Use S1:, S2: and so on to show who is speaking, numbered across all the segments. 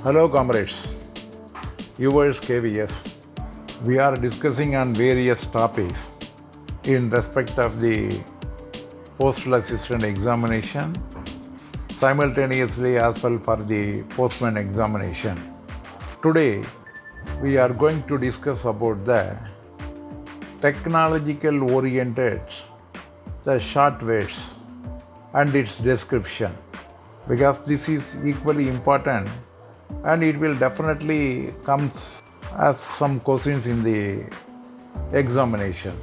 S1: Hello comrades, viewers KVS. We are discussing on various topics in respect of the postal assistant examination, simultaneously as well for the postman examination. Today we are going to discuss about the technological oriented, the short words and its description, because this is equally important and it will definitely come as some questions in the examination.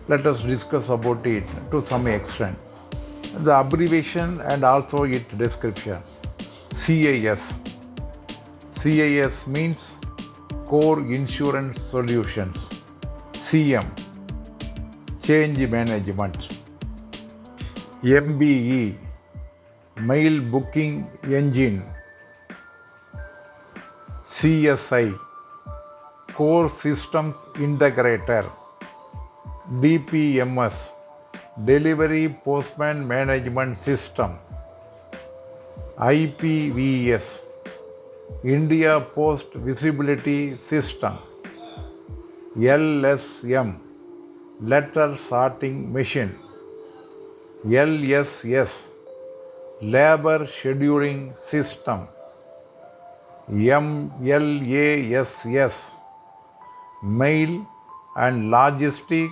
S1: Let us discuss about it to some extent. The abbreviation and also its description. CIS. CIS means Core Insurance Solutions. CM, Change Management. MBE, Mail Booking Engine. CSI, Core Systems Integrator. DPMS, Delivery Postman Management System. IPVS, India Post Visibility System. LSM, Letter Sorting Machine. LSS, Labor Scheduling System. MLASS, Mail and Logistic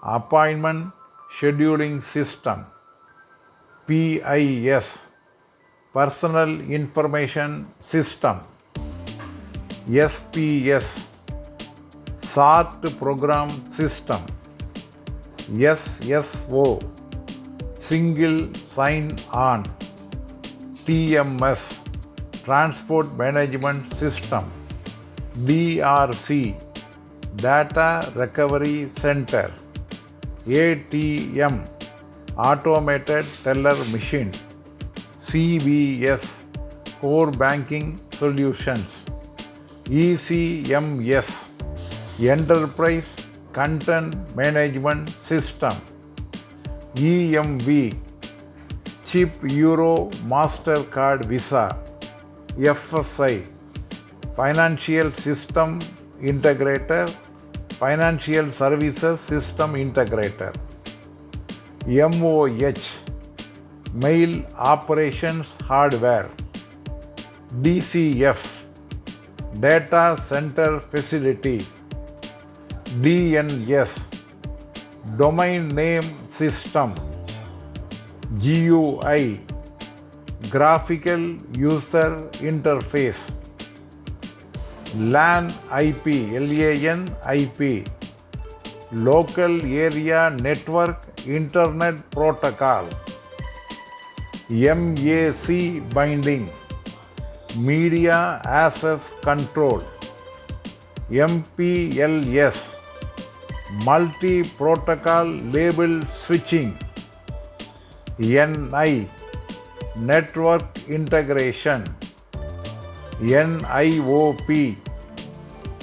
S1: Appointment Scheduling System. PIS, Personal Information System. SPS, SART Program System. SSO, Single Sign-On. TMS, Transport Management System. DRC, Data Recovery Center. ATM, Automated Teller Machine. CBS, Core Banking Solutions. ECMS, Enterprise Content Management System. EMV, Chip Euro Mastercard Visa. FSI, Financial System Integrator, Financial Services System Integrator. MOH, Mail Operations Hardware. DCF, Data Center Facility. DNS, Domain Name System. GUI, Graphical User Interface. LAN IP, LAN-IP, Local Area Network Internet Protocol. MAC Binding, Media Access Control. MPLS, Multi-Protocol Label Switching. NI, Network Integration. NIOP,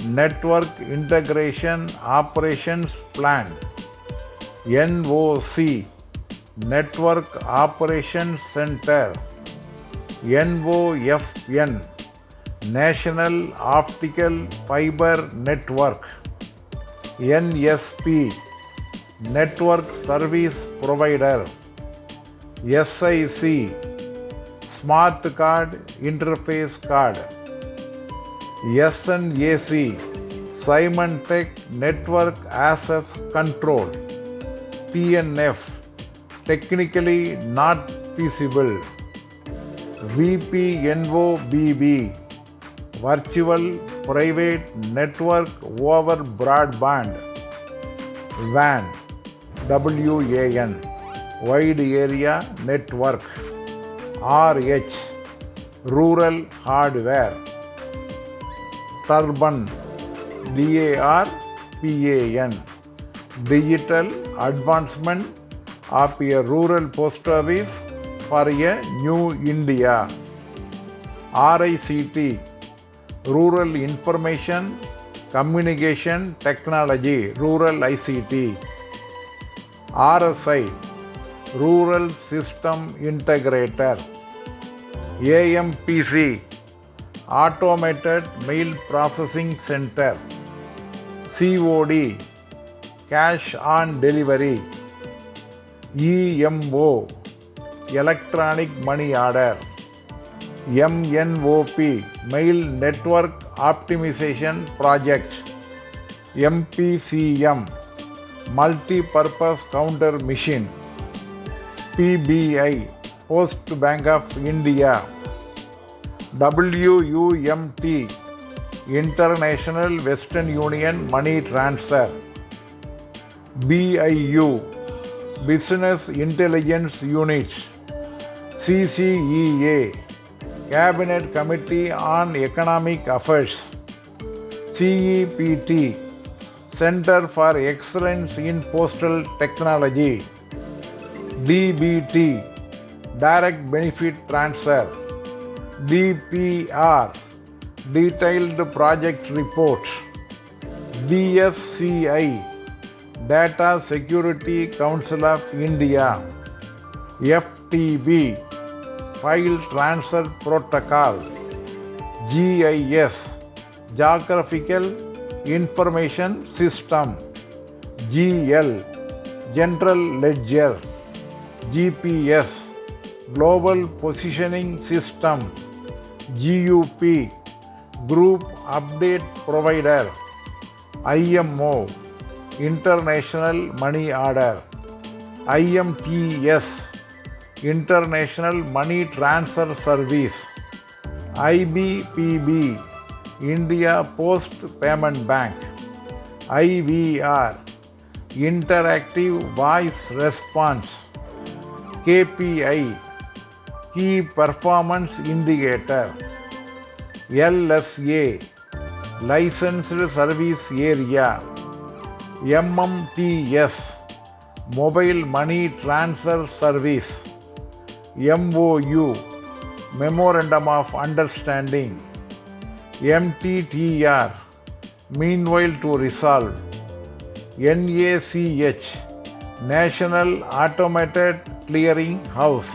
S1: Network Integration Operations Plan. NOC, Network Operations Center. NOFN, National Optical Fiber Network. NSP, Network Service Provider. SIC, Smart Card Interface Card. SNAC, Symantec Network Access Control. TNF, Technically Not Feasible. VPNOBB, Virtual Private Network over Broadband. WAN, WAN, Wide Area Network. RH, Rural Hardware. Turban, DARPAN, Digital Advancement of a Rural Post Office for a New India. RICT, Rural Information Communication Technology, Rural ICT. RSI, Rural System Integrator. AMPC, Automated Mail Processing Center. COD, Cash on Delivery. EMO, Electronic Money Order. MNOP, Mail Network Optimization Project. MPCM, Multi-Purpose Counter Machine. PBI, Post Bank of India. WUMT, International Western Union Money Transfer. BIU, Business Intelligence Unit. CCEA, Cabinet Committee on Economic Affairs. CEPT, Center for Excellence in Postal Technology. DBT, Direct Benefit Transfer. DPR, Detailed Project Report. DSCI, Data Security Council of India. FTP, File Transfer Protocol. GIS, Geographical Information System. GL, General Ledger. GPS, Global Positioning System. GUP, Group Update Provider. IMO, International Money Order. IMTS, International Money Transfer Service. IBPB, India Post Payment Bank. IVR, Interactive Voice Response. KPI, Key Performance Indicator. LSA, Licensed Service Area. MMTS, Mobile Money Transfer Service. MOU, Memorandum of Understanding. MTTR, Meanwhile to Resolve. NACH, National Automated Clearing House.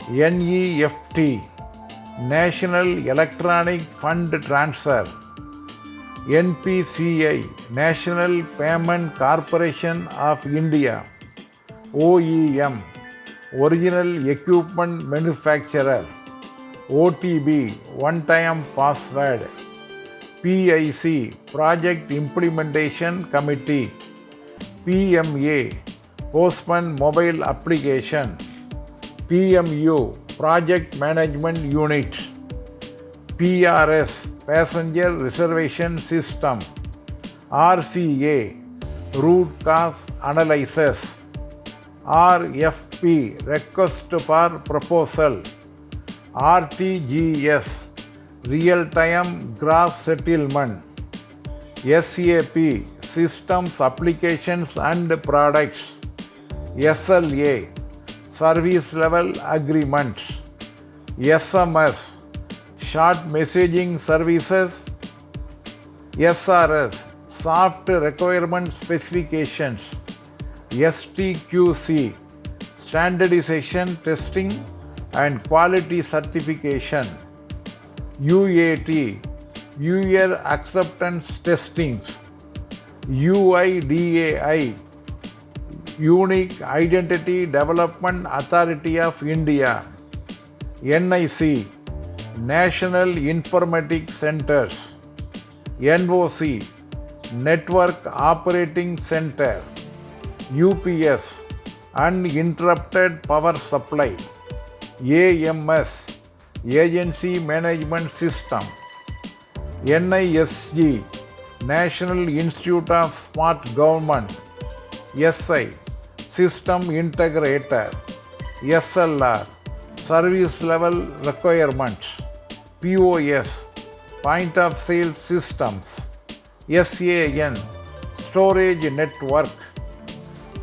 S1: NEFT, National Electronic Fund Transfer. NPCI, National Payment Corporation of India. OEM, Original Equipment Manufacturer. OTB, One Time Password. PIC, Project Implementation Committee. PMA, Postman Mobile Application. PMU, Project Management Unit. PRS, Passenger Reservation System. RCA, Root Cause Analysis. RFP, Request for Proposal. RTGS, Real-Time Gross Settlement. SAP, Systems, Applications and Products. SLA, Service Level Agreement. SMS, Short Messaging Services. SRS, Soft Requirement Specifications. STQC, Standardization Testing and Quality Certification. UAT, User Acceptance Testing. UIDAI, Unique Identity Development Authority of India. NIC, National Informatics Centers. NOC, Network Operating Center. UPS, Uninterrupted Power Supply. AMS, Agency Management System. NISG, National Institute of Smart Government. SI, System Integrator. SLR, Service Level Requirements. POS, Point of Sale Systems. SAN, Storage Network.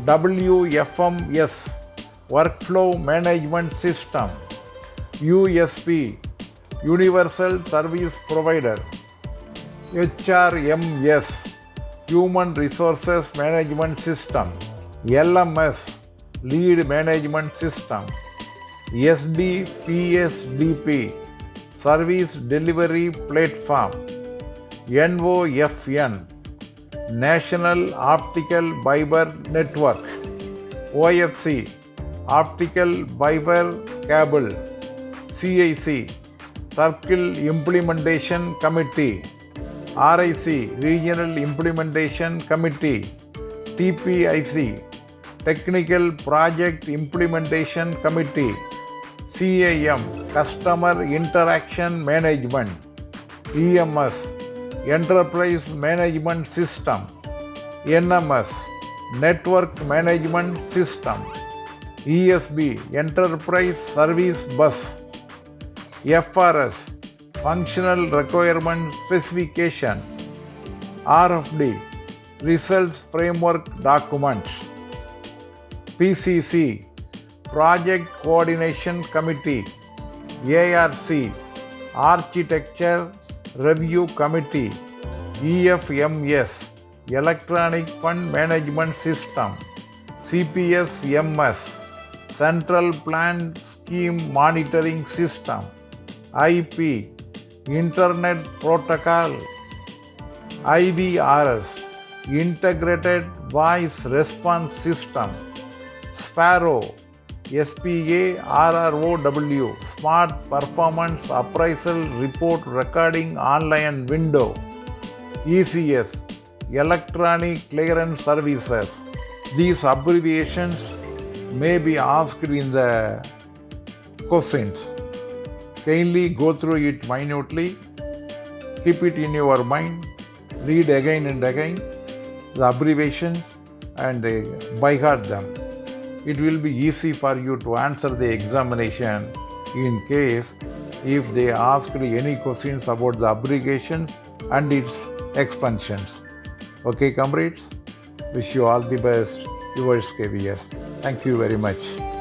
S1: WFMS, Workflow Management System. USP, Universal Service Provider. HRMS, Human Resources Management System. LMS, Lead Management System. SDPSDP, Service Delivery Platform, NOFN, National Optical Fiber Network, OFC, Optical Fiber Cable, CIC, Circle Implementation Committee, RIC, Regional Implementation Committee, TPIC, Technical Project Implementation Committee, CIM, Customer Interaction Management, EMS, Enterprise Management System, NMS, Network Management System, ESB, Enterprise Service Bus, FRS, Functional Requirement Specification, RFD, Results Framework Document, PCC, Project Coordination Committee, ARC, Architecture Review Committee, EFMS, Electronic Fund Management System, CPS-MS, Central Plan Scheme Monitoring System, IP, Internet Protocol, IVRS, Integrated Voice Response System, SPARROW, SPARROW, Smart Performance Appraisal Report Recording Online Window, ECS, Electronic Clearance Services. These abbreviations may be asked in the questions. Kindly go through it minutely, keep it in your mind, read again and again the abbreviations and by heart them. It will be easy for you to answer the examination in case if they ask any questions about the abbreviations and its expansions. Okay, comrades, wish you all the best. Yours KVS. Thank you very much.